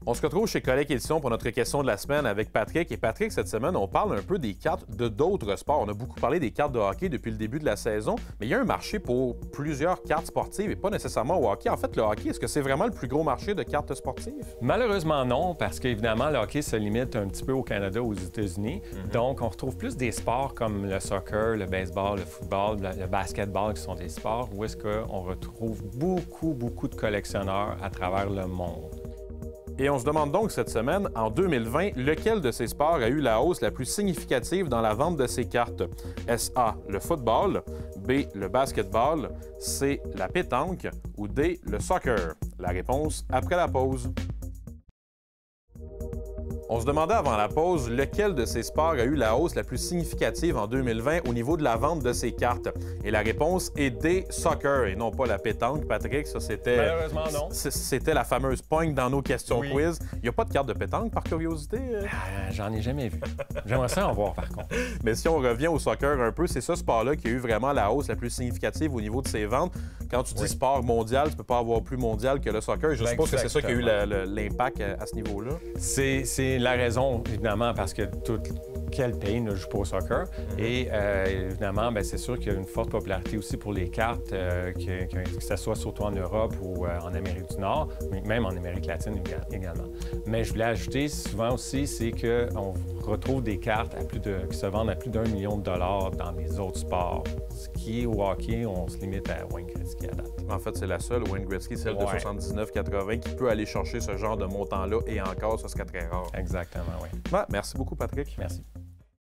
On se retrouve chez Collègue Édition pour notre question de la semaine avec Patrick. Et Patrick, cette semaine, on parle un peu des cartes de d'autres sports. On a beaucoup parlé des cartes de hockey depuis le début de la saison, mais il y a un marché pour plusieurs cartes sportives et pas nécessairement au hockey. En fait, le hockey, est-ce que c'est vraiment le plus gros marché de cartes sportives? Malheureusement non, parce qu'évidemment, le hockey se limite un petit peu au Canada, aux États-Unis. Donc, on retrouve plus des sports comme le soccer, le baseball, le football, le basketball, qui sont des sports où est-ce qu'on retrouve beaucoup de collectionneurs à travers le monde. Et on se demande donc cette semaine, en 2020, lequel de ces sports a eu la hausse la plus significative dans la vente de ces cartes? Est-ce A, le football, B, le basketball, C, la pétanque ou D, le soccer? La réponse après la pause. On se demandait avant la pause lequel de ces sports a eu la hausse la plus significative en 2020 au niveau de la vente de ces cartes. Et la réponse est D, soccer, et non pas la pétanque, Patrick. Ça, c'était... Malheureusement, non. C'était la fameuse pointe dans nos questions Oui. quiz. Il n'y a pas de carte de pétanque, par curiosité? J'en ai jamais vu. J'aimerais ça en voir, par contre. Mais si on revient au soccer un peu, c'est ce sport-là qui a eu vraiment la hausse la plus significative au niveau de ses ventes. Quand tu dis sport mondial, tu ne peux pas avoir plus mondial que le soccer. Je suppose que c'est ça qui a eu l'impact à ce niveau-là. C'est la raison, évidemment, parce que quel pays ne joue pas au soccer. Et évidemment, c'est sûr qu'il y a une forte popularité aussi pour les cartes, que ce soit surtout en Europe ou en Amérique du Nord, mais même en Amérique latine également. Mais je voulais ajouter souvent aussi, c'est qu'on retrouve des cartes qui se vendent à plus d'1 million de dollars dans les autres sports. Ce qui est au hockey, on se limite à Wayne Gretzky à date. En fait, c'est la seule, Wayne Gretzky, celle de 79-80, qui peut aller chercher ce genre de montant-là et encore, ça serait très rare. Exactement, oui. Merci beaucoup, Patrick. Merci.